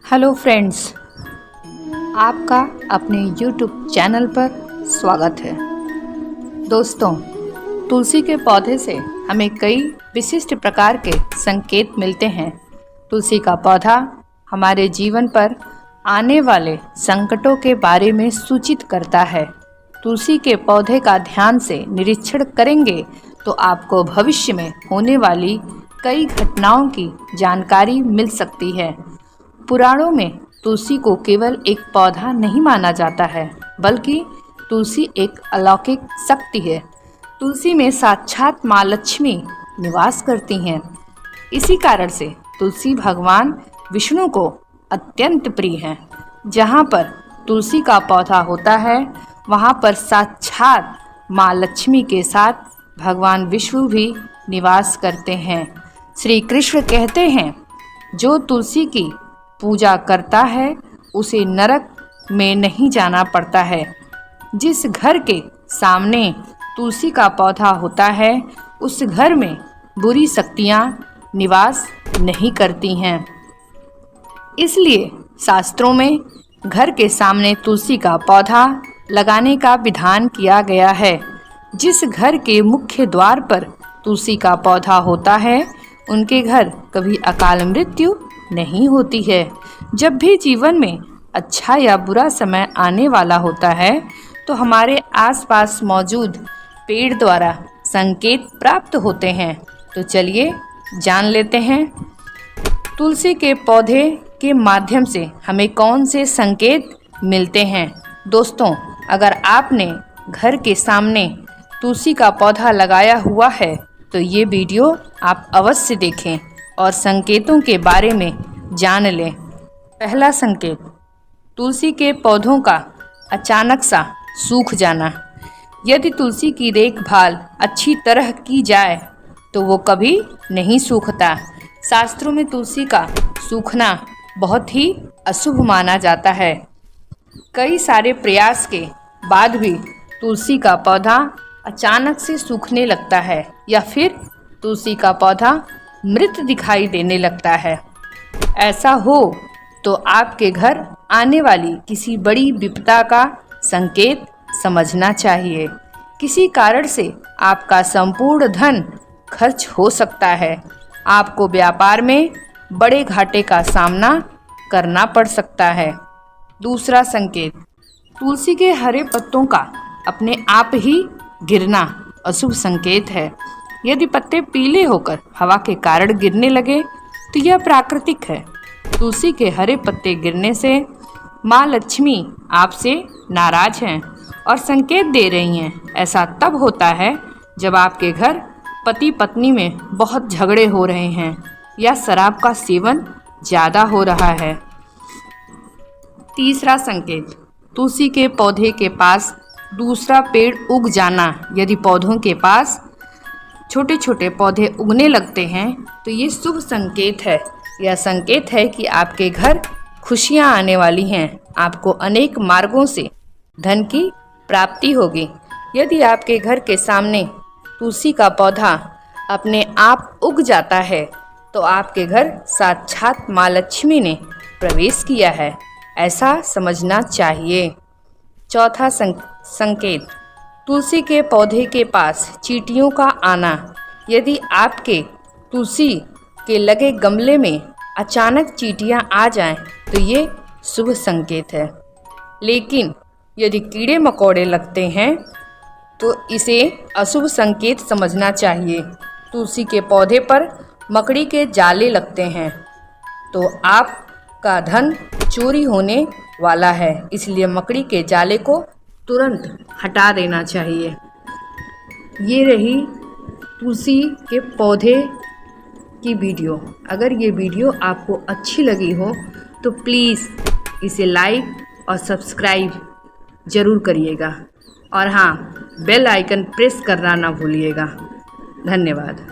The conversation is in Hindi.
हेलो फ्रेंड्स, आपका अपने YouTube चैनल पर स्वागत है। दोस्तों, तुलसी के पौधे से हमें कई विशिष्ट प्रकार के संकेत मिलते हैं। तुलसी का पौधा हमारे जीवन पर आने वाले संकटों के बारे में सूचित करता है। तुलसी के पौधे का ध्यान से निरीक्षण करेंगे तो आपको भविष्य में होने वाली कई घटनाओं की जानकारी मिल सकती है। पुराणों में तुलसी को केवल एक पौधा नहीं माना जाता है, बल्कि तुलसी एक अलौकिक शक्ति है। तुलसी में साक्षात माँ लक्ष्मी निवास करती हैं। इसी कारण से तुलसी भगवान विष्णु को अत्यंत प्रिय है। जहाँ पर तुलसी का पौधा होता है, वहाँ पर साक्षात माँ लक्ष्मी के साथ भगवान विष्णु भी निवास करते हैं। श्री कृष्ण कहते हैं, जो तुलसी की पूजा करता है उसे नरक में नहीं जाना पड़ता है। जिस घर के सामने तुलसी का पौधा होता है, उस घर में बुरी शक्तियाँ निवास नहीं करती हैं। इसलिए शास्त्रों में घर के सामने तुलसी का पौधा लगाने का विधान किया गया है। जिस घर के मुख्य द्वार पर तुलसी का पौधा होता है, उनके घर कभी अकाल मृत्यु नहीं होती है। जब भी जीवन में अच्छा या बुरा समय आने वाला होता है, तो हमारे आसपास मौजूद पेड़ द्वारा संकेत प्राप्त होते हैं। तो चलिए जान लेते हैं, तुलसी के पौधे के माध्यम से हमें कौन से संकेत मिलते हैं। दोस्तों, अगर आपने घर के सामने तुलसी का पौधा लगाया हुआ है, तो ये वीडियो आप अवश्य देखें और संकेतों के बारे में जान लें। पहला संकेत, तुलसी के पौधों का अचानक सा सूख जाना। यदि तुलसी की देखभाल अच्छी तरह की जाए तो वो कभी नहीं सूखता। शास्त्रों में तुलसी का सूखना बहुत ही अशुभ माना जाता है। कई सारे प्रयास के बाद भी तुलसी का पौधा अचानक से सूखने लगता है या फिर तुलसी का पौधा मृत दिखाई देने लगता है। ऐसा हो तो आपके घर आने वाली किसी बड़ी विपदा का संकेत समझना चाहिए। किसी कारण से आपका संपूर्ण धन खर्च हो सकता है। आपको व्यापार में बड़े घाटे का सामना करना पड़ सकता है। दूसरा संकेत, तुलसी के हरे पत्तों का अपने आप ही गिरना अशुभ संकेत है। यदि पत्ते पीले होकर हवा के कारण गिरने लगे तो यह प्राकृतिक है। तुलसी के हरे पत्ते गिरने से माँ लक्ष्मी आपसे नाराज हैं और संकेत दे रही हैं। ऐसा तब होता है जब आपके घर पति पत्नी में बहुत झगड़े हो रहे हैं या शराब का सेवन ज़्यादा हो रहा है। तीसरा संकेत, तुलसी के पौधे के पास दूसरा पेड़ उग जाना। यदि पौधों के पास छोटे छोटे पौधे उगने लगते हैं तो ये शुभ संकेत है। यह संकेत है कि आपके घर खुशियां आने वाली हैं। आपको अनेक मार्गों से धन की प्राप्ति होगी। यदि आपके घर के सामने तुलसी का पौधा अपने आप उग जाता है तो आपके घर साक्षात माँ लक्ष्मी ने प्रवेश किया है, ऐसा समझना चाहिए। चौथा संकेत, तुलसी के पौधे के पास चींटियों का आना। यदि आपके तुलसी के लगे गमले में अचानक चींटियां आ जाएं तो ये शुभ संकेत है। लेकिन यदि कीड़े मकोड़े लगते हैं तो इसे अशुभ संकेत समझना चाहिए। तुलसी के पौधे पर मकड़ी के जाले लगते हैं तो आपका धन चोरी होने वाला है, इसलिए मकड़ी के जाले को तुरंत हटा देना चाहिए। ये रही तुलसी के पौधे की वीडियो। अगर ये वीडियो आपको अच्छी लगी हो तो प्लीज़ इसे लाइक और सब्सक्राइब ज़रूर करिएगा और हाँ, बेल आइकन प्रेस करना ना भूलिएगा। धन्यवाद।